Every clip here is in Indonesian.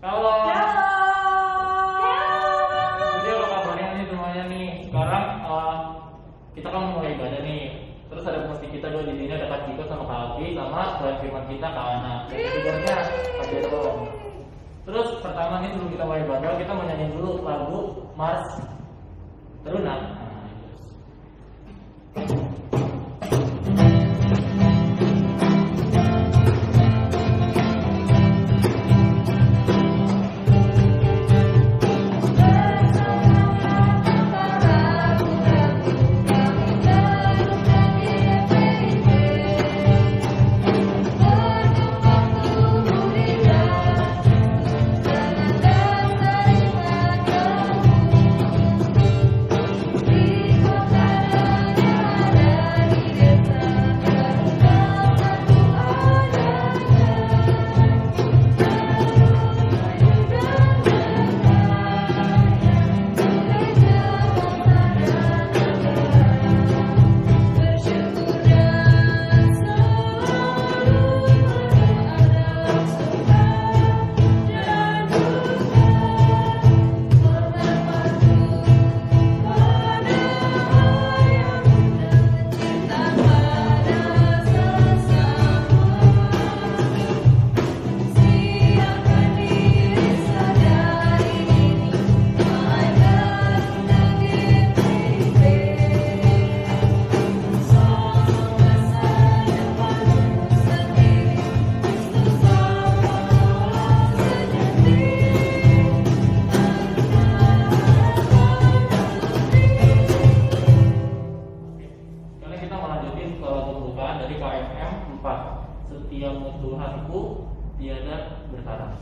Halo. Halo. Jadi apa kabarnya nih semuanya nih? Sekarang kita kan mulai ibadah nih. Terus ada pengisi kita dua di sini, ada Kak Ciko sama Kak Alfi sama Tuhan firman kita Kak Ana. Dan ketiganya Kak Jerome. Terus pertama nih sebelum kita mulai ibadah, kita mau nyanyi dulu lagu Mars Teruna. Dari KMM 4, setiamu Tuhanku tiada bertara.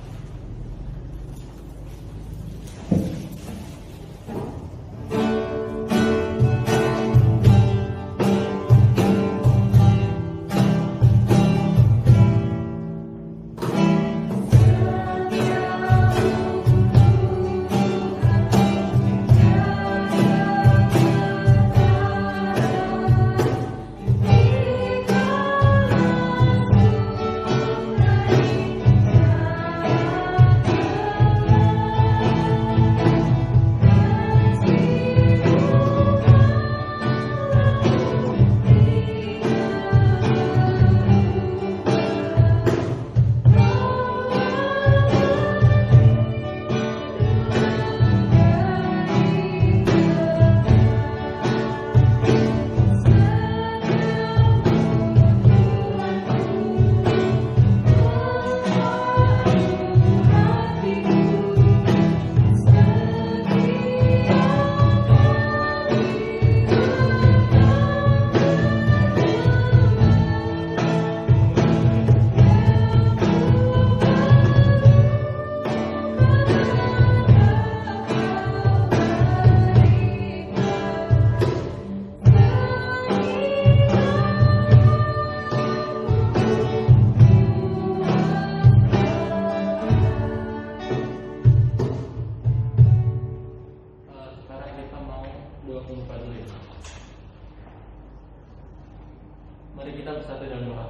Mari kita bersatu dalam doa.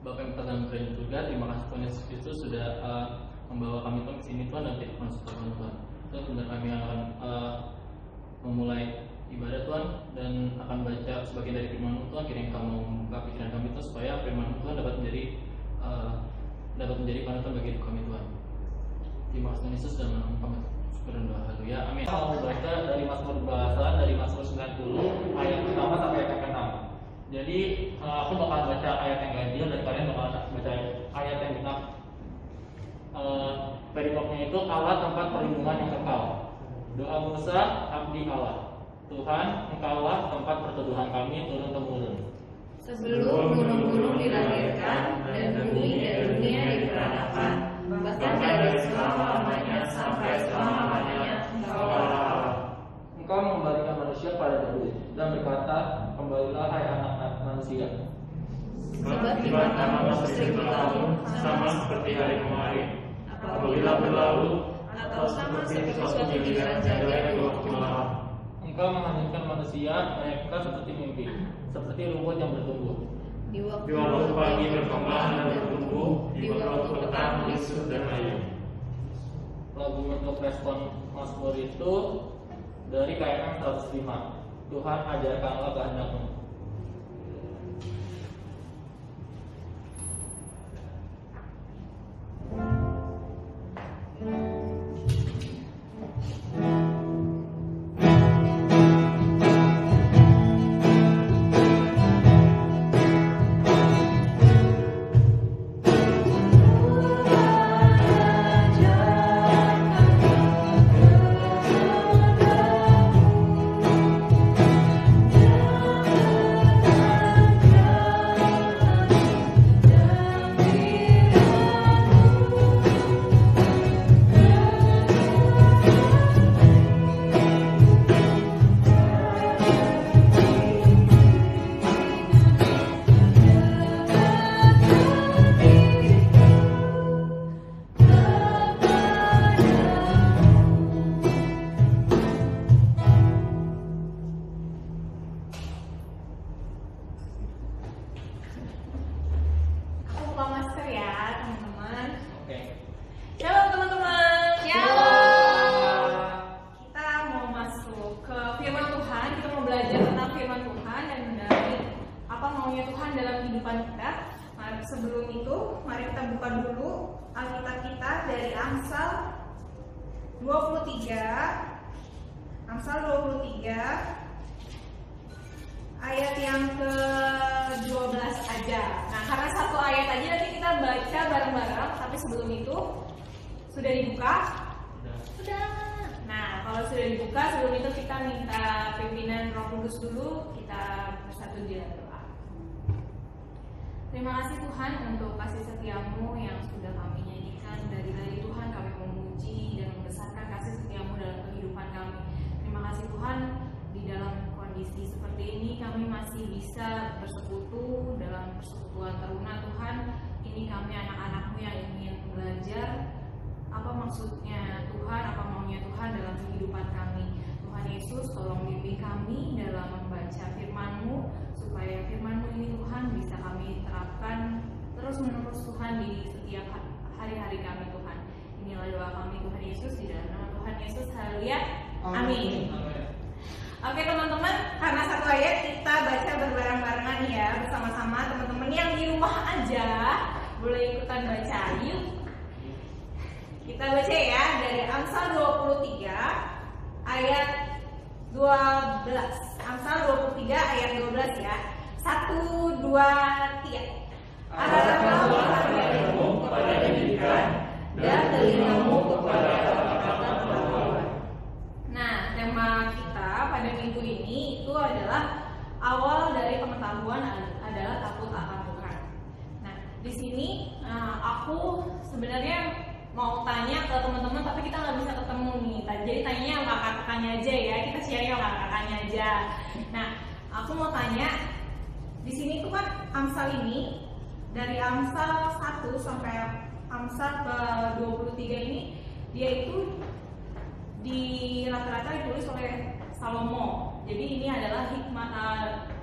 Bapa yang berada di surga, terima kasih Tuhan Yesus Kristus sudah membawa kami Tuhan ke sini Tuhan dan tidak masuk ke Tuhan. Tuhan benar kami akan memulai ibadah Tuhan dan akan baca sebagian dari firman Tuhan. Kiranya kamu membuka pikiran kami Tuhan supaya firman Tuhan dapat menjadi panutan bagi hidup kami Tuhan. Terima kasih Tuhan Yesus dan nama kami syukur dan doa. Haleluya. Amin. Kita mau baca dari Mazmur bahasan dari Mazmur 90 ayat pertama sampai ayat ke-6. Jadi aku bakal baca ayat yang ganjil dan kalian bakal baca ayat yang genap. Perikopnya itu Allah tempat perlindungan yang kekal. Doa Musa, abdi Allah. Tuhan, Engkaulah tempat perteduhan kami turun temurun. Sebelum gunung-gunung dilahirkan dan bumi dan dunia diperanakan, bahkan dari selama-lamanya sampai selama-lamanya Engkaulah Allah. Engkau mengembalikan manusia pada Daud dan berkata, kembalilah hai anak-anak manusia. Sebab di matamu seribu tahun sama seperti hari kemarin, apabila berlalu atau sama seperti suatu giliran jaga di waktu malam. Engkau menghancurkan manusia, mereka seperti mimpi, seperti rumput yang bertumbuh. di waktu pagi berkembang dan bertumbuh, di waktu petang lisut dan layu. Lagu untuk respon Mazmur itu dari KMM 105. Tuhan ajarkanlah kehendak-Mu. Sebelum itu, mari kita buka dulu Alkitab kita dari Amsal 23. Amsal 23 ayat yang ke-12 aja. Nah, karena satu ayat aja nanti kita baca bareng-bareng, tapi sebelum itu sudah dibuka? Sudah. Nah, kalau sudah dibuka, sebelum itu kita minta pimpinan Roh Kudus dulu, kita bersatu di dalam doa. Terima kasih Tuhan untuk kasih setia-Mu yang sudah kami nyanyikan. Dari Tuhan kami memuji dan membesarkan kasih setia-Mu dalam kehidupan kami. Terima kasih Tuhan, di dalam kondisi seperti ini kami masih bisa bersekutu dalam persekutuan teruna Tuhan. Ini kami anak-anak-Mu yang ingin belajar apa maksudnya Tuhan, apa maunya Tuhan dalam kehidupan kami. Tuhan Yesus, tolong bimbing kami dalam membaca firman-Mu, supaya firman-Mu ini Tuhan bisa kami terapkan terus-menerus Tuhan di setiap hari-hari kami Tuhan. Inilah doa kami Tuhan Yesus, di dalam nama Tuhan Yesus. Haleluya. Amin. Oke teman-teman, karena satu ayat kita baca berbareng-barengan ya, bersama-sama. Teman-teman yang di rumah aja boleh ikutan baca. Yuk kita baca ya, dari Amsal 23 ayat 12. Amsal 23 ayat 12 ya. 1, 2, 3. Arahkanlah perhatianmu kepada didikan dan telingamu kepada kata-kata pengetahuan. Nah, tema kita pada minggu ini itu adalah awal dari pengetahuan adalah takut akan Tuhan. Nah, di sini aku sebenarnya mau tanya ke teman-teman, tapi kita nggak bisa ketemu nih. Jadi tanyanya sama kakak-kakaknya aja ya, kita sharing sama kakak-kakaknya aja. Nah, aku mau tanya, di sini tuh kan Amsal ini dari Amsal 1 sampai Amsal ke 23 ini, dia itu di rata-rata ditulis oleh Salomo. Jadi ini adalah hikmat,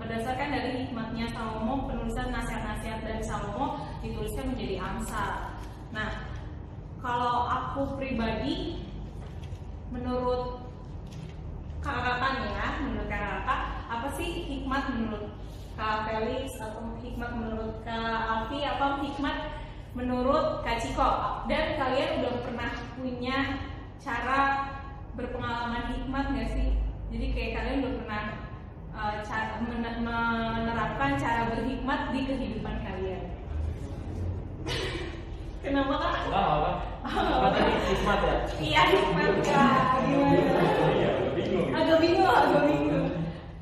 berdasarkan dari hikmatnya Salomo, penulisan nasihat-nasihat dari Salomo dituliskan menjadi Amsal. Nah, kalau aku pribadi, menurut kakak-kakak ya, menurut kakak-kakak, apa sih hikmat menurut Kak Felix, atau hikmat menurut Kak Alfi, apa hikmat menurut Kak Ciko? Dan kalian udah pernah punya cara berpengalaman hikmat nggak sih? Jadi kayak kalian udah pernah menerapkan cara berhikmat di kehidupan kalian? Kenapa Kak? Apa tadi hikmat ya? Iya, hikmat Kak. Gimana? Agak bingung.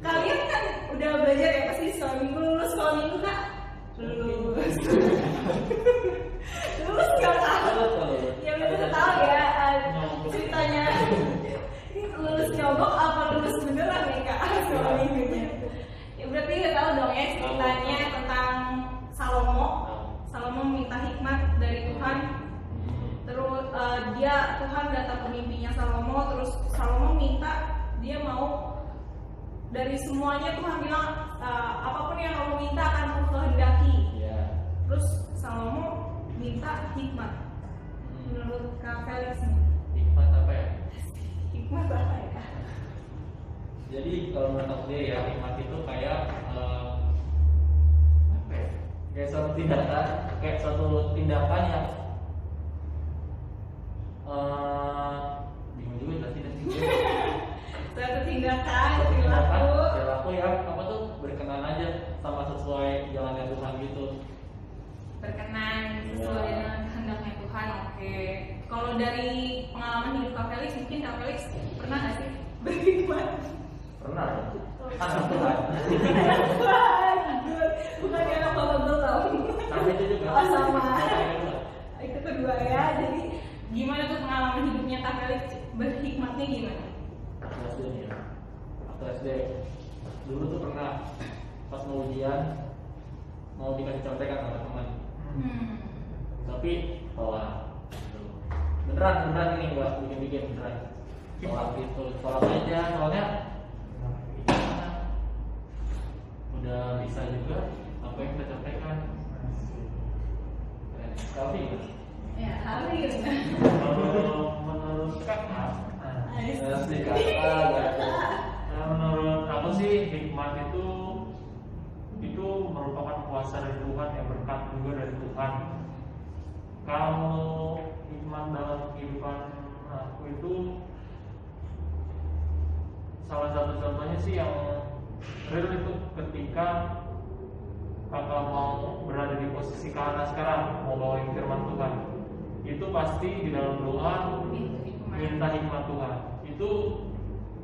Kalian kan udah belajar ya, pasti seminggu lulus. Kalau minggu Kak? Lulus. Lulus Kak? Ya udah tahu ya ceritanya. Lulus nyogok apa lulus beneran nih Kak? Soal minggunya. Ya berarti udah tahu dong ya ceritanya tentang Salomo. Salomo minta hikmat dari Tuhan. Terus Tuhan datang ke mimpinya Salomo. Terus Salomo minta dia mau dari semuanya Tuhan bilang apapun yang kamu minta akan kamu kehendaki. Terus Salomo minta hikmat. Menurut Kak Felix nih, Hikmat apa ya? hikmat apa ya? Jadi kalau menurut dia ya, hikmat itu kayak apa ya? Kayak suatu tindakan yang bingung juga jelasin sih. Suatu tindakan, perilaku yang apa tuh berkenan aja sama sesuai jalannya Tuhan gitu. Berkenan sesuai dengan kehendaknya Tuhan. Oke. Kalau dari pengalaman hidup Kak Felix, mungkin Kak Felix pernah nggak sih berhikmat? Pernah. Anak Tuhan. Bukan yang bapak tahu. Sama itu juga. Oh, sama. Itu kedua ya. Jadi gimana tuh pengalaman hidupnya Kak Felix, berhikmatnya gimana? Waktu SD dulu tuh pernah pas mau ujian mau dikasih contekan sama teman. Tapi tolak. Beneran ini gua bikin beneran. Tolak aja soalnya udah bisa juga apa yang kita sampaikan. Tapi Ya, hari menurut kakak, menurut aku sih hikmat itu merupakan kuasa dari Tuhan, yang berkat juga dari Tuhan. Kalau hikmat dalam kehidupan aku itu salah satu contohnya sih yang real itu ketika kakak mau berada di posisi Hana sekarang, mau bawain firman Tuhan, itu pasti di dalam doa minta hikmat Tuhan. Itu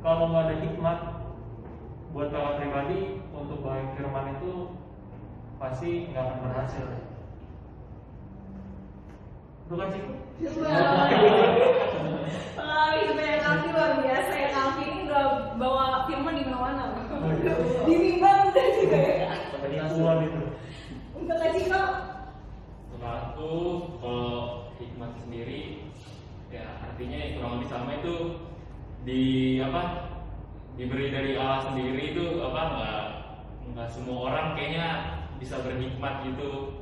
kalau nggak ada hikmat buat kakak pribadi untuk bawain firman itu pasti nggak akan berhasil. Bukan sih? Hidupnya Kalvi luar biasa ya. Kalvi ini udah bawa firman di mana-mana. Di mimbar udah juga ya. Penipuan itu. Untuk Kak Ciko, untuk aku kalau hikmat sendiri ya artinya kurang lebih sama itu diberi dari Allah sendiri. Itu nggak semua orang kayaknya bisa berhikmat gitu.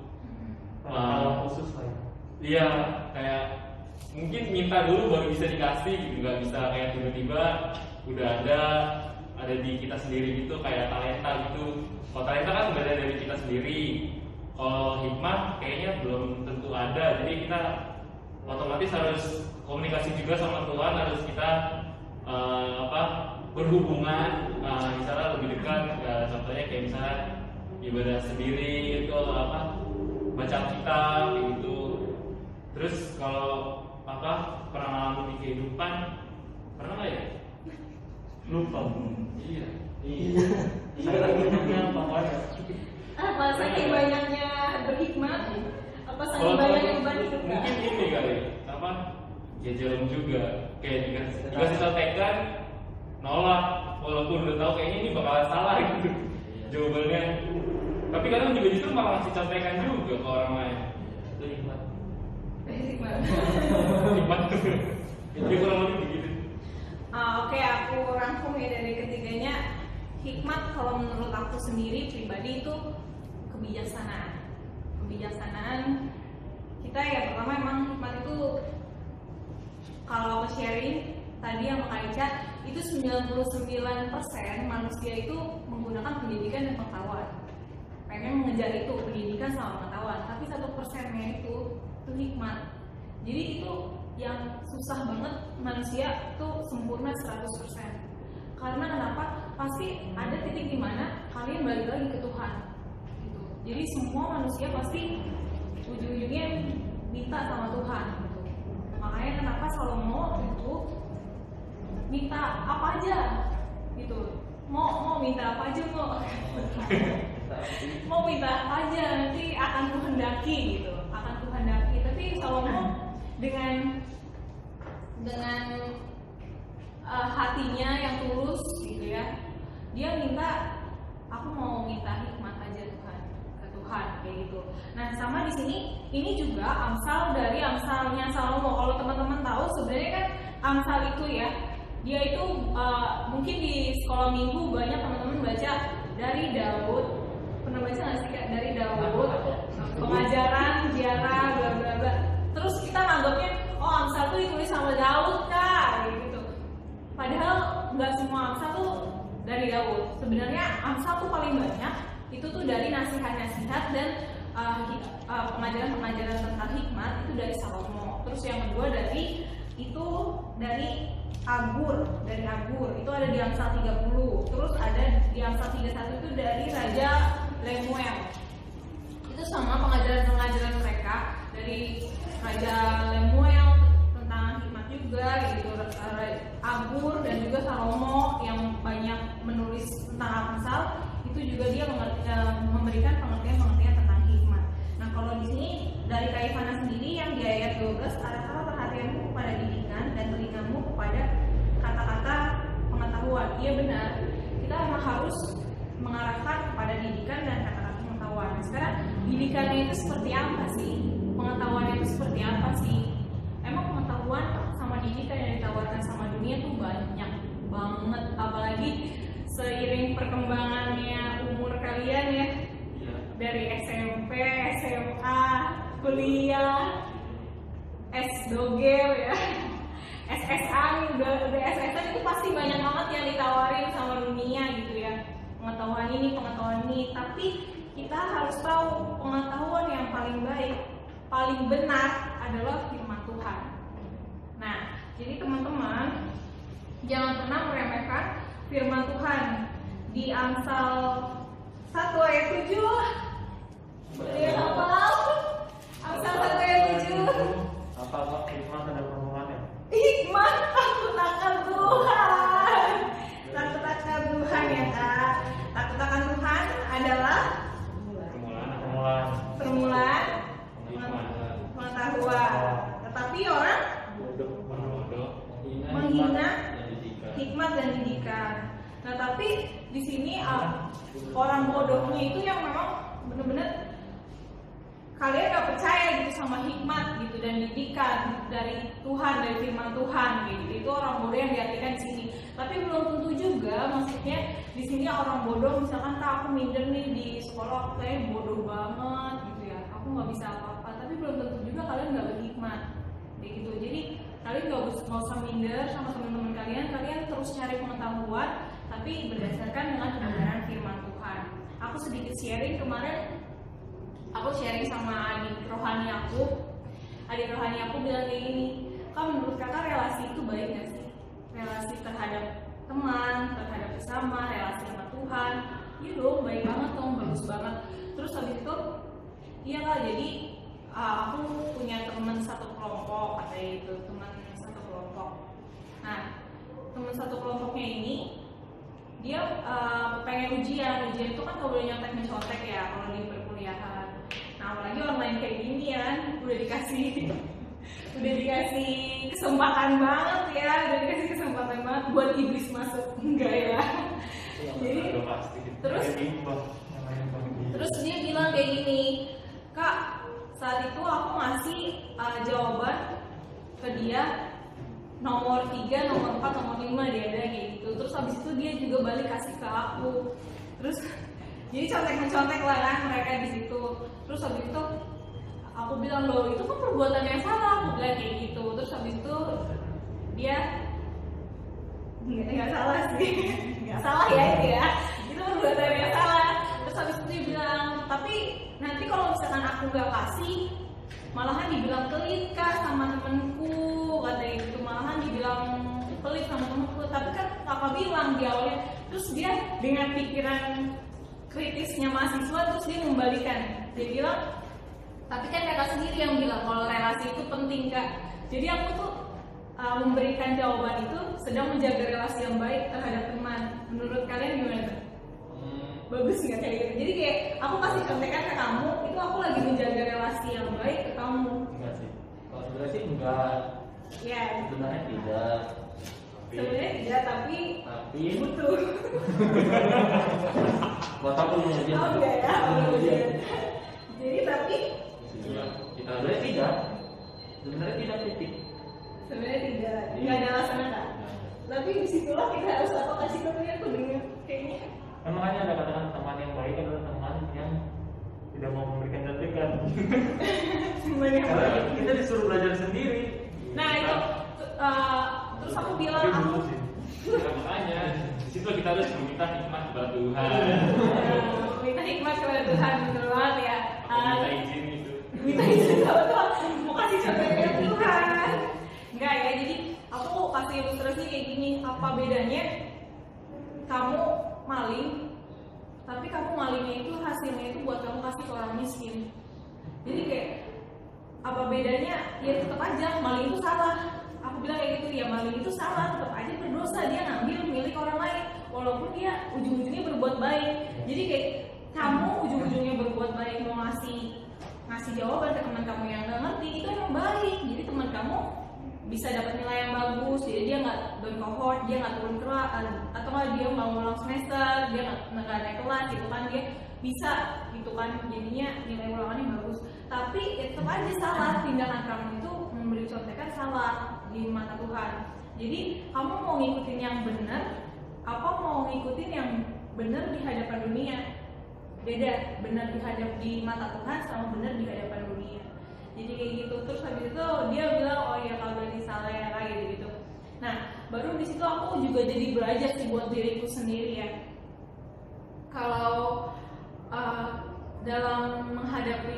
Khusus lah ya. Iya, kayak mungkin minta dulu baru bisa dikasih gitu, nggak bisa kayak tiba-tiba udah ada di kita sendiri gitu, kayak talenta gitu. Kalau talenta kan udah ada dari kita sendiri. Kalau hikmat kayaknya belum tentu ada, jadi kita otomatis harus komunikasi juga sama Tuhan, harus kita berhubungan, misalnya lebih dekat, contohnya kayak misalnya ibadah sendiri itu baca kitab gitu. Terus kalau pernah ngalamin di kehidupan, pernah nggak ya? Lupa. Iya. Saya lagi nanya apa ya? saking banyaknya berhikmat, apa saking banyaknya beban hidup? Mungkin ini kali, jajaran juga. Kayak dikasih contekan, nolak, walaupun udah tahu kayaknya ini bakalan salah gitu jawabannya. Tapi kadang juga justru malah ngasih contekan juga ke orang lain. Itu hikmat. Hikmat tuh. Itu kurang lebih begitu. Oke, aku rangkum ya dari ketiganya. Hikmat kalau menurut aku sendiri pribadi itu kebijaksanaan kita ya. Pertama emang hikmat itu kalau sharing tadi yang Aisyah itu 99% manusia itu menggunakan pendidikan dan pengetahuan, pengen mengejar itu pendidikan sama pengetahuan, tapi 1%-nya itu hikmat. Jadi itu yang susah banget manusia tuh sempurna 100%. Karena kenapa? Pasti ada titik di mana kalian balik lagi ke Tuhan. Gitu. Jadi semua manusia pasti ujung-ujungnya minta sama Tuhan. Gitu. Makanya kenapa Salomo itu minta apa aja, gitu. Mau minta apa aja mau minta apa aja nanti akan kuhendaki gitu, akan kuhendaki. Tapi Salomo dengan hatinya yang tulus gitu ya, dia minta, aku mau minta hikmat aja Tuhan, ke Tuhan kayak gitu. Nah sama di sini ini juga amsalnya Salomo. Kalau teman-teman tahu sebenarnya kan amsal itu ya, dia itu mungkin di sekolah minggu banyak teman-teman baca dari Daud. Pernah baca nggak sih Kak? Dari Daud, pengajaran, ziarah, bla bla bla. Terus kita nganggapnya, oh Amsal tuh ditulis sama Daud Kak, gitu. Padahal nggak semua Amsal tuh dari Daud. Sebenarnya Amsal tuh paling banyak itu tuh dari nasihat-nasihat dan pengajaran-pengajaran tentang hikmat itu dari Salomo. Terus yang kedua dari Agur itu ada di Amsal 30. Terus ada di Amsal 31 itu dari Raja Lemuel. Itu sama pengajaran-pengajaran mereka dari Raja Lemuel tentang hikmat juga gitu. Agur dan juga Salomo yang banyak menulis tentang Amsal itu juga dia memberikan pengertian-pengertian tentang hikmat. Nah, kalau di sini dari Kak Ivana sendiri yang di ayat 12, arahkanlah perhatianmu kepada didikan dan telingamu kepada kata-kata pengetahuan. Iya benar, kita memang harus mengarahkan kepada didikan dan kata-kata pengetahuan. Sekarang didikannya itu seperti apa sih? Pengetahuannya itu seperti apa sih? Emang pengetahuan sama didikan yang ditawarkan sama dunia tuh banyak banget, apalagi seiring perkembangannya umur kalian ya, dari SMP, SMA, kuliah, S-dogel ya, SSA nih, udah SSA itu pasti banyak banget yang ditawarin sama dunia gitu ya, pengetahuan ini, tapi kita harus tahu pengetahuan yang paling baik, paling benar adalah firman Tuhan. Nah, jadi teman-teman jangan pernah meremehkan firman Tuhan. Di Amsal 1 ayat 7. Ya apa? Amsal 1 ayat 7. Apa hikmat ada permulaan? Hikmat takut akan Tuhan. Takut akan Tuhan ya Kak. Takut akan Tuhan adalah permulaan pengetahuan. Tetapi orang menghina hikmat dan didikan. Nah, tapi di sini orang bodohnya itu yang memang benar-benar kalian gak percaya gitu sama hikmat gitu dan didikan dari Tuhan, dari firman Tuhan gitu. Itu orang bodoh yang diartikan di sini. Tapi belum tentu juga, maksudnya di sini orang bodoh misalkan Kak, aku minder nih di sekolah, aku kayaknya bodoh banget gitu ya. Aku nggak bisa apa-apa. Tapi belum tentu juga kalian nggak berhikmat kayak gitu. Jadi kalian nggak usah minder sama teman-teman kalian terus cari pengetahuan, tapi berdasarkan dengan kebenaran firman Tuhan. Aku sedikit sharing kemarin, aku sharing sama adik rohani aku bilang kayak gini, Kak, menurut kakak relasi itu baik gak sih? Relasi terhadap teman, terhadap sesama, relasi sama Tuhan. Iya dong, baik banget dong, bagus banget. Terus habis itu, iya Kak, jadi aku punya teman satu kelompok, katanya itu teman satu kelompok. Nah, teman satu kelompoknya ini dia pengen ujian itu kan gak boleh nyontek mencontek ya kalau di perkuliahan. Nah, apalagi online kayak gini kan, udah dikasih kesempatan banget buat iblis masuk, enggak ya? Jadi terus dia bilang kayak gini, Kak, saat itu aku ngasih jawaban ke dia nomor 3, nomor 4, nomor 5 dia ada kayak gitu. Terus habis itu dia juga balik kasih ke aku. Terus jadi contek-mencontek lah kan mereka di situ. Terus habis itu aku bilang, loh itu kan perbuatan yang salah, aku bilang kayak gitu. Terus habis itu dia nggak salah sih, nggak salah ya itu ya, itu perbuatan yang salah. Terus habis itu dia bilang, tapi nanti kalau misalkan aku nggak kasih, malahan dibilang pelit Kak sama temenku, katanya gitu. Malahan dibilang pelit sama temenku, tapi kan kakak bilang di awalnya. Terus dia dengan pikiran kritisnya mahasiswa, terus dia membalikan, dia bilang, tapi kan kakak sendiri yang bilang kalau relasi itu penting Kak. Jadi aku tuh memberikan jawaban itu sedang menjaga relasi yang baik terhadap teman. Menurut kalian gimana? Bagus nggak kayak gitu? Jadi kayak aku kasih contekan ke kamu, itu aku lagi menjaga relasi yang baik ke kamu. Enggak sih. Kalau sebenarnya sih enggak. Ya. Sebenarnya tidak. Sebenarnya tidak, tapi butuh. Buat aku mengujian. Oh enggak ya, mengujian. Jadi tapi kita sebenarnya tidak. Sebenarnya tidak titik. Sebenarnya tidak ada alasan kan. Tapi disitulah kita harus apa kasih ke aku dengar kayaknya makanya ada katakan teman yang baik adalah teman yang tidak mau memberikan contekan. Karena kita disuruh belajar sendiri. Nah itu terus aku bilang Tapi aku dulu sih. Ya, makanya di situ kita harus meminta hikmat kepada Tuhan. minta hikmat kepada Tuhan, betul banget ya. Minta izin gitu. Minta izin sama Tuhan, mau kasih contohnya Tuhan. Enggak ya, jadi aku kasih ilustrasi kayak gini. Apa bedanya kamu maling, tapi kamu malingnya itu hasilnya itu buat kamu kasih ke orang miskin. Jadi kayak apa bedanya? Ya tetap aja maling itu salah. Aku bilang kayak gitu, ya maling itu salah, tetap aja berdosa, dia ngambil milik orang lain walaupun dia ujung-ujungnya berbuat baik. Jadi kayak kamu ujung-ujungnya berbuat baik, mau ngasih jawaban ke teman kamu yang nggak ngerti, itu emang baik. Jadi teman kamu bisa dapat nilai yang bagus, jadi dia nggak down cohort, dia nggak turun kelas, atau nggak dia mau ulang semester, dia nggak naik kelas gitu kan, dia bisa gitu kan, jadinya nilai ulangannya bagus. Tapi ya tetap aja salah, tindakan kamu itu memberi contekan salah di mata Tuhan. Jadi kamu mau ngikutin yang benar, apa mau ngikutin yang benar di hadapan dunia? Beda, benar di mata Tuhan sama benar di hadapan dunia. Jadi kayak gitu. Terus habis itu dia bilang, oh ya kalau berarti salah ya kayak gitu. Nah baru di situ aku juga jadi belajar sih buat diriku sendiri ya. Kalau dalam menghadapi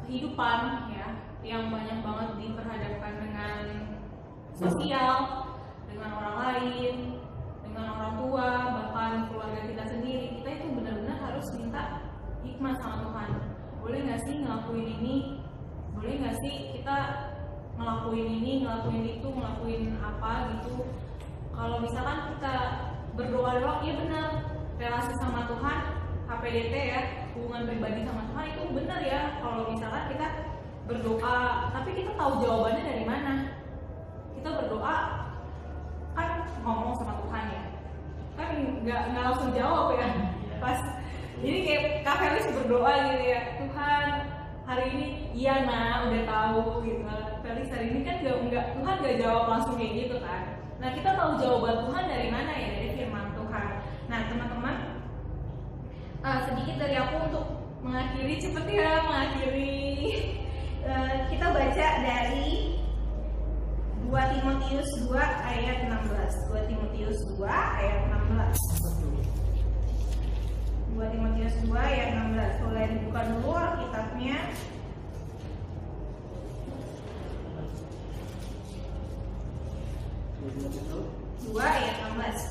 kehidupan ya, yang banyak banget diperhadapkan dengan sosial, dengan orang lain, dengan orang tua, bahkan keluarga kita sendiri, kita itu benar-benar harus minta hikmat sama Tuhan. Boleh nggak sih ngelakuin ini? Boleh nggak sih kita ngelakuin ini, ngelakuin itu, ngelakuin apa gitu? Kalau misalkan kita berdoa doang, ya benar, relasi sama Tuhan, HPDT ya, hubungan pribadi sama Tuhan itu benar ya. Kalau misalkan kita berdoa, tapi kita tahu jawabannya dari mana? Kita berdoa kan ngomong sama Tuhan ya, kan nggak langsung jawab ya. Pas jadi kayak Kak Felis berdoa gitu ya, Tuhan hari ini iya nah udah tahu gitu. Felis hari ini kan nggak Tuhan nggak jawab langsung kayak gitu kan. Nah kita tahu jawaban Tuhan dari mana ya, dari firman Tuhan. Nah teman-teman, sedikit dari aku untuk mengakhiri, cepet ya mengakhiri. Kita baca dari 2 Timotius 2 ayat 16. 2 Timotius 2 ayat 16. 2 Timotius 2 ayat 16. Boleh dibuka dulu Alkitabnya. 2 ayat 16.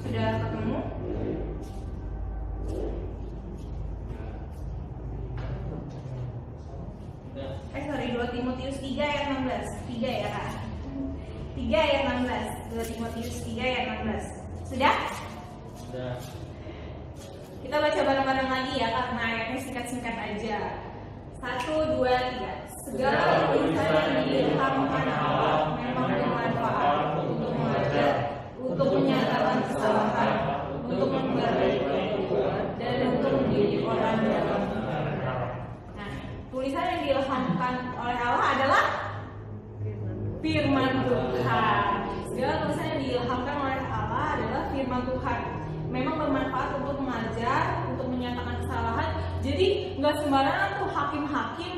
Sudah ketemu? Sorry, 2 Timotius 3 ayat 16. 3 ya Kak? 3 ayat 16. 2 Timotius 3 ayat 16. Sudah? Sudah. Kita baca bareng-bareng lagi ya, karena ayatnya singkat-singkat aja. 1, 2, 3. Segala tulisan yang diilhamkan Allah memang bermanfaat untuk mengajar, untuk menyatakan kesalahan, untuk memperbaiki dan untuk mendidik orang dalam benar. Nah, tulisan yang diilhamkan oleh Allah adalah firman Tuhan. Segala tulisan yang diilhamkan oleh Allah adalah firman Tuhan. Memang bermanfaat untuk mengajar, untuk menyatakan kesalahan. Jadi nggak sembarangan tuh hakim-hakim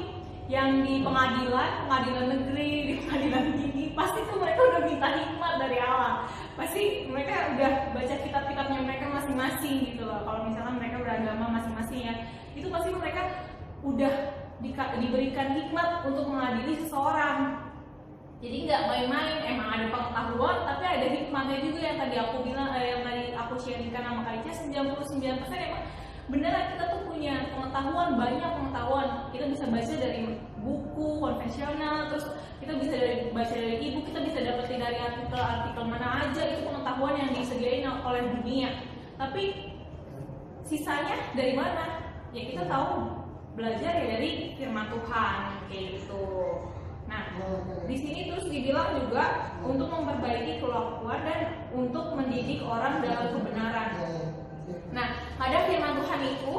yang di pengadilan negeri, di pengadilan tinggi, pasti tuh mereka udah minta hikmat dari Allah. Pasti mereka udah baca kitab-kitabnya mereka masing-masing gitu loh. Kalau misalkan mereka beragama masing-masing ya, itu pasti mereka udah diberikan hikmat untuk mengadili seseorang. Jadi nggak main-main, emang ada pengetahuan, tapi ada hikmatnya juga yang tadi aku bilang, yang tadi aku sharingkan sama Kak Ica, 99% emang beneran kita tuh punya pengetahuan, banyak pengetahuan. Kita bisa baca dari buku konvensional, terus kita bisa baca dari ibu, kita bisa dapetin dari artikel mana aja, itu pengetahuan yang disediain oleh dunia. Tapi sisanya dari mana? Ya kita tahu belajar ya dari firman Tuhan kayak gitu. Nah, di sini terus dibilang juga untuk memperbaiki kelakuan dan untuk mendidik orang dalam kebenaran. Nah, pada firman Tuhan itu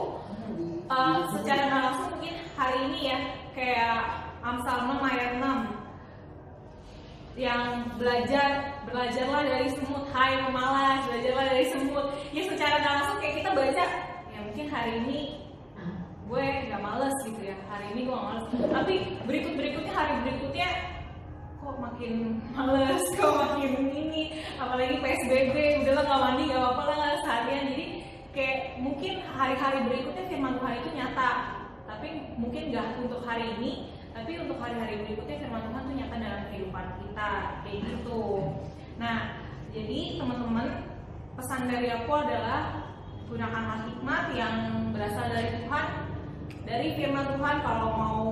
secara nggak langsung mungkin hari ini ya, kayak Amsal 6 ayat 6. yang belajarlah dari semut, hai pemalas, belajarlah dari semut. Ya secara nggak langsung kayak kita baca, ya mungkin hari ini gue nggak males gitu ya, hari ini gue nggak males, tapi berikutnya hari berikutnya kok makin males, kok makin ini, apalagi PSBB, udahlah nggak mandi nggak apa-apa lah, nggak seharian. Jadi kayak mungkin hari-hari berikutnya firman Tuhan itu nyata, tapi mungkin nggak untuk hari ini, tapi untuk hari-hari berikutnya firman Tuhan itu nyata dalam kehidupan kita, kayak gitu. Nah, jadi teman-teman, pesan dari aku adalah gunakanlah hikmat yang berasal dari Tuhan, dari firman Tuhan. Kalau mau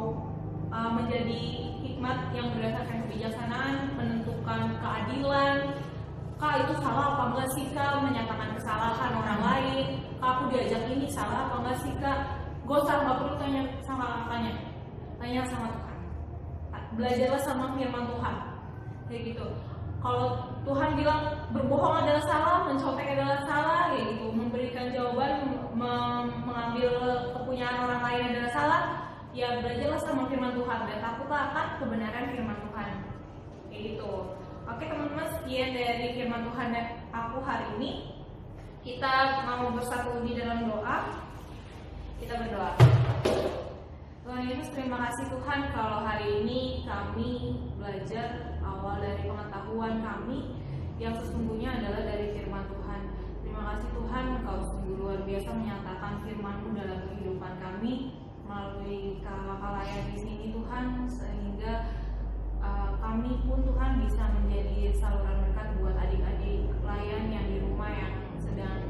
menjadi hikmat yang berdasarkan kebijaksanaan, menentukan keadilan, Kak itu salah apa enggak sih Kak, menyatakan kesalahan orang lain, Kak aku diajak ini salah apa enggak sih Kak, gak perlu tanya sama Tuhan, belajarlah sama firman Tuhan, kayak gitu. Kalau Tuhan bilang berbohong adalah salah, mencontek adalah salah, kayak gitu, memberikan jawaban, mengambil kepunyaan orang lain adalah salah, ya belajarlah sama firman Tuhan dan takutlah akan kebenaran firman Tuhan, kayak gitu. Oke teman-teman, sekian dari firman Tuhan dan aku hari ini. Kita mau bersatu di dalam doa. Kita berdoa. Tuhan Yesus, terima kasih Tuhan kalau hari ini kami belajar awal dari pengetahuan kami yang sesungguhnya adalah dari firman Tuhan. Terima kasih Tuhan, Engkau sungguh luar biasa menyatakan firman-Mu dalam kehidupan kami melalui kakak layan di sini Tuhan, sehingga kami pun Tuhan bisa menjadi saluran berkat buat adik-adik layan yang di rumah yang sedang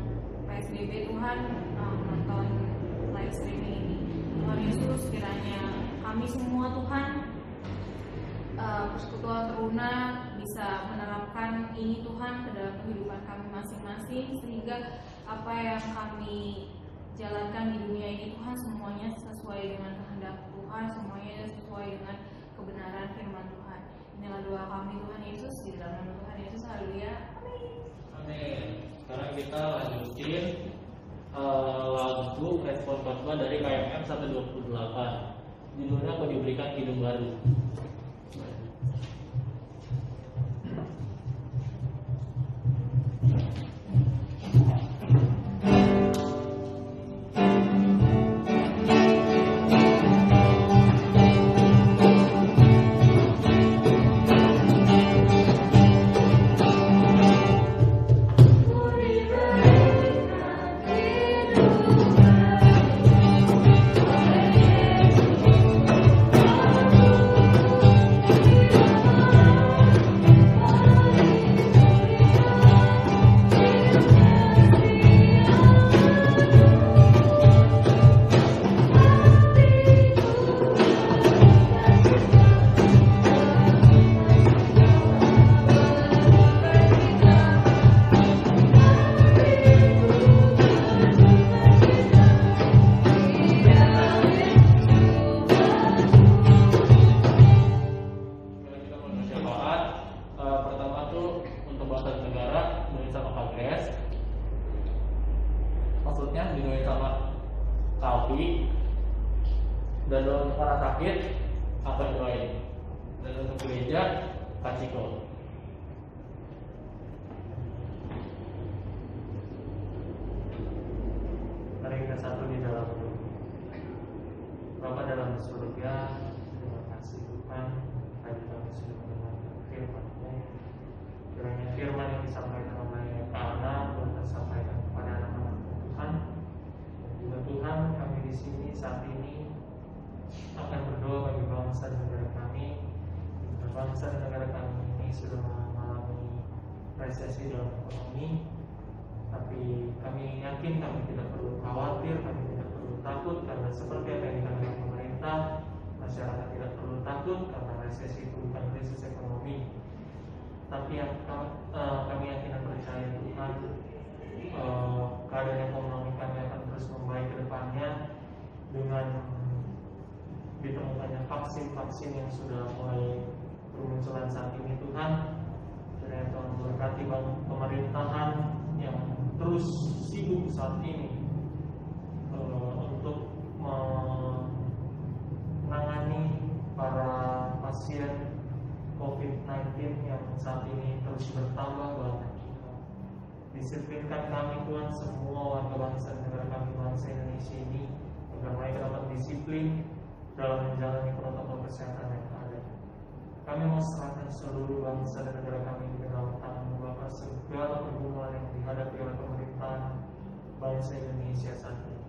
PSBB Tuhan, menonton live streaming ini. Tuhan Yesus, kiranya kami semua Tuhan, persekutuan teruna bisa menerapkan ini Tuhan ke dalam kehidupan kami masing-masing, sehingga apa yang kami jalankan di dunia ini Tuhan semuanya sesuai dengan kehendak Tuhan, semuanya sesuai dengan kebenaran firman Tuhan. Inilah doa kami Tuhan Yesus, di dalam nama Tuhan Yesus, haleluya, amin. Amin. Sekarang kita lanjutin lagu respon khotbah dari KMM 128. Judulnya Kau Diberikan Hidup Baru. Dan untuk orang sakit akan doain. Dan untuk gereja kasih kau. Mari kita satu di dalam doa. Bapa dalam surga, terima kasih Tuhan, hari kami sudah mendengarkan firman-Mu. Kiranya firman yang disampaikan oleh Ana Tuhan tersampaikan kepada anak-anak Tuhan. Dan juga Tuhan, kami di sini saat ini akan berdoa bagi bangsa dan negara kami. Bangsa dan negara kami ini sudah mengalami resesi dalam ekonomi, tapi kami yakin kami tidak perlu khawatir, kami tidak perlu takut, karena seperti apa yang dikatakan pemerintah, masyarakat tidak perlu takut karena resesi itu bukan krisis ekonomi. Tapi yang kami yakin dan percaya Tuhan, keadaan ekonomi kami akan terus membaik ke depannya dengan ditemukannya vaksin-vaksin yang sudah mulai bermunculan saat ini Tuhan. Kiranya Tuhan memberkati pemerintahan yang terus sibuk saat ini untuk menangani para pasien COVID-19 COVID-19 yang saat ini terus bertambah banget. Disiplinkan kami Tuhan, semua warga bangsa negara kami, bangsa Indonesia ini, agar mereka dapat disiplin dalam menjalani protokol kesehatan yang ada. Kami mau serahkan seluruh bangsa dan negara kami di dalam tangan Bapa, segala pergumulan yang dihadapi oleh pemerintahan bangsa Indonesia saat ini,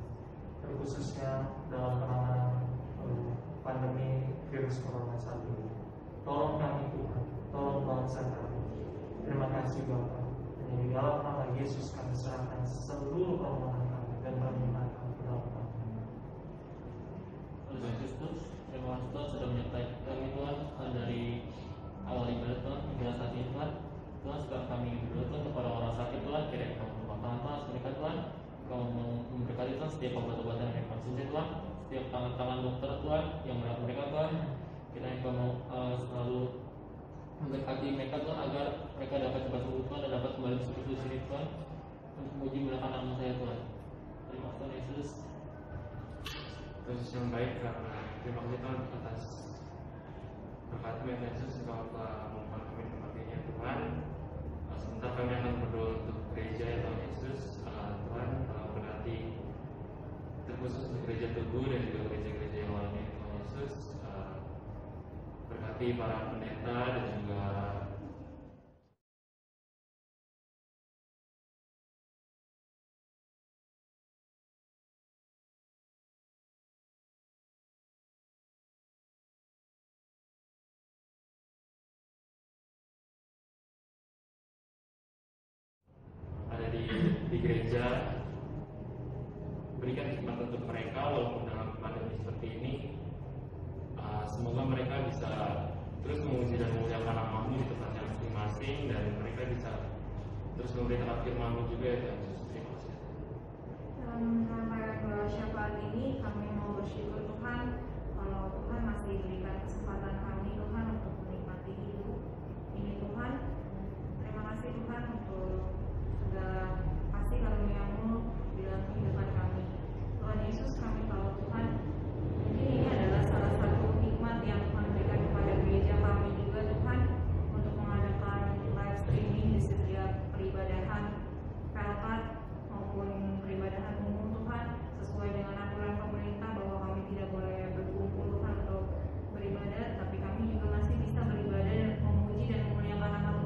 terkhususnya dalam penanganan pandemi virus corona saat ini. Tolong kami Tuhan, tolong bangsa kami. Terima kasih Bapa. Di dalam nama Yesus kami serahkan seluruh permohonan kami dan permintaan kami ke dalam Tuhan. Tuhan Kristus, terima kasih Tuhan sudah menyertai kami Tuhan dari awal ibadah Tuhan hingga saat ini Tuhan. Tuhan sekarang kami berdoa Tuhan kepada orang sakit Tuhan, kiranya Kau memberkati Tuhan mereka Tuhan, Kau memberkati Tuhan setiap obat-obatan yang konsumsi Tuhan, setiap tangan-tangan dokter Tuhan yang merawat mereka Tuhan, kiranya Kau mau selalu memberkati mereka Tuhan agar mereka dapat cepat sembuh Tuhan dan dapat kembali seperti sini Tuhan untuk memuji memuliakan nama saya Tuhan. Terima kasih Tuhan Yesus. Terus yang baik karena terima kasih Tuhan atas berkat-Mu ya Yesus, Engkau telah membuat kami tempat ini ya Tuhan. Sebentar kami akan berdoa untuk gereja ya Tuhan Yesus. Tuhan berkati terkhusus untuk gereja Teguh dan juga gereja-gereja yang lainnya ya Tuhan Yesus. Berkati para pendeta dan juga ada di gereja. Berikan hikmat untuk mereka walaupun dalam pandemi seperti ini. Semoga mereka bisa terus memuji dan memuliakan nama-Mu di tempatnya masing-masing, dan mereka bisa terus memberitakan firman-Mu juga ya Tuhan Yesus. Terima kasih. Dalam rangkaian doa syafaat ini kami mau bersyukur Tuhan kalau Tuhan masih berikan kesempatan kami Tuhan untuk menikmati hidup ini Tuhan. Terima kasih Tuhan untuk segala kasih karunia-Mu di dalam kehidupan kami. Tuhan Yesus, kami tahu Tuhan mungkin ini adalah salah satu hikmat yang Tuhan berikan kepada gereja kami juga Tuhan, untuk mengadakan live streaming di setiap peribadahan Pelkat maupun peribadahan umum Tuhan, sesuai dengan aturan pemerintah bahwa kami tidak boleh berkumpul Tuhan untuk beribadah, tapi kami juga masih bisa beribadah dan memuji dan memuliakan nama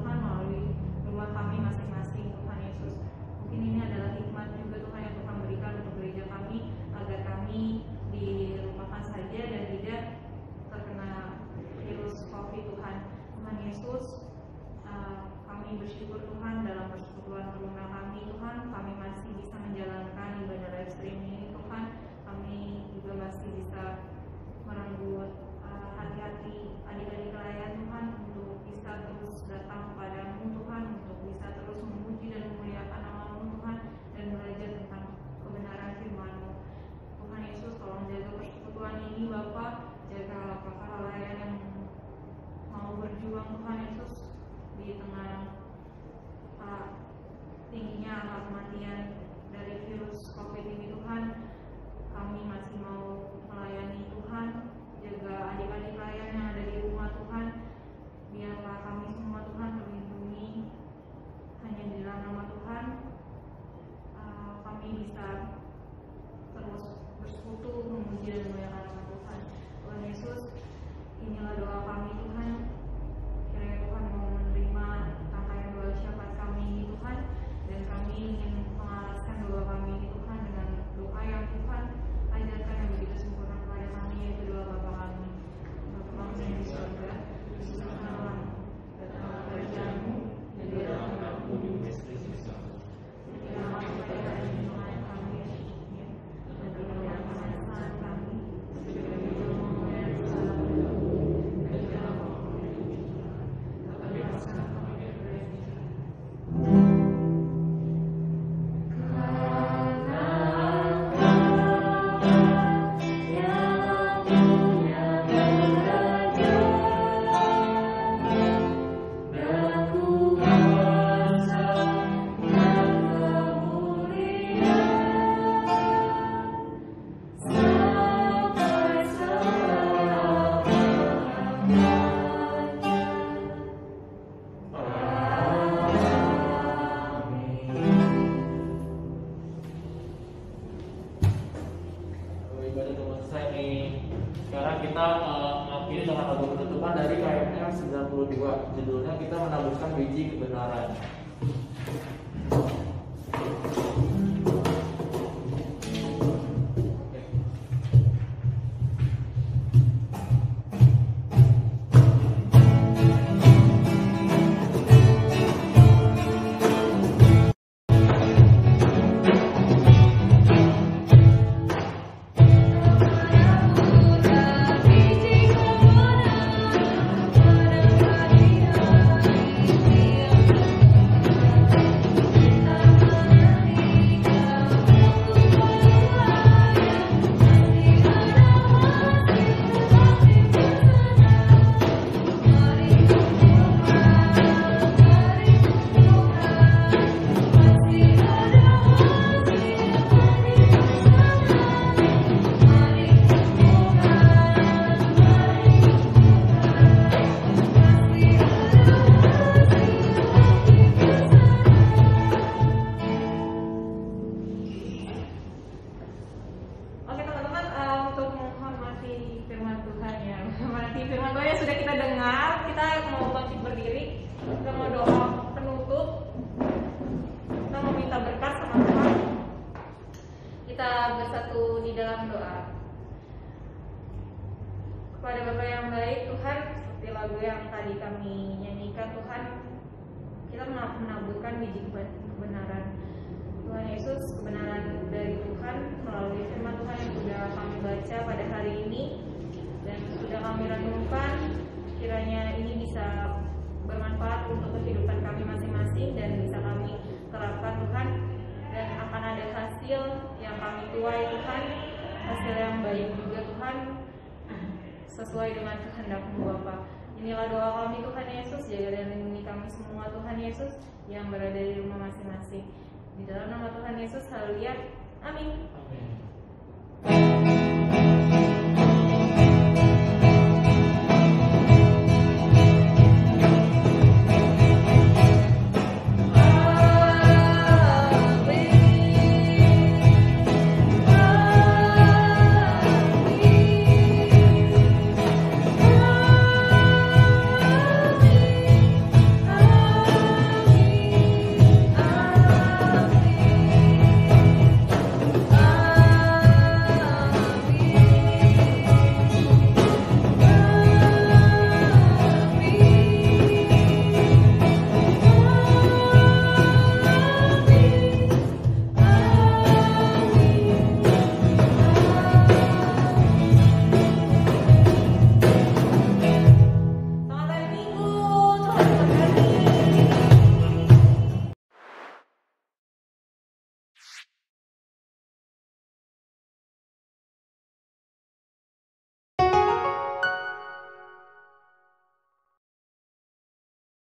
judulnya kita menaburkan biji kebenaran. Oke teman-teman, untuk menghormati firman Tuhan ya, menghormati firman Tuhan yang sudah kita dengar, kita mau bangkit berdiri, kita mau doa penutup, kita mau minta berkat sama Tuhan. Kita bersatu di dalam doa. Kepada Bapa yang baik Tuhan, seperti lagu yang tadi kami nyanyikan Tuhan, kita menaburkan biji kebenaran. Tuhan Yesus, kebenaran dari Tuhan melalui firman Tuhan yang sudah kami baca pada hari ini dan sudah kami renungkan, kiranya ini bisa bermanfaat untuk kehidupan kami masing-masing dan bisa kami terapkan Tuhan, dan akan ada hasil yang kami tuai Tuhan, hasil yang baik juga Tuhan, sesuai dengan kehendak-Mu Bapa. Inilah doa kami Tuhan Yesus, jaga dan lindungi kami semua Tuhan Yesus yang berada di rumah masing-masing. Di dalam nama Tuhan Yesus, haleluya. Amin. Amin.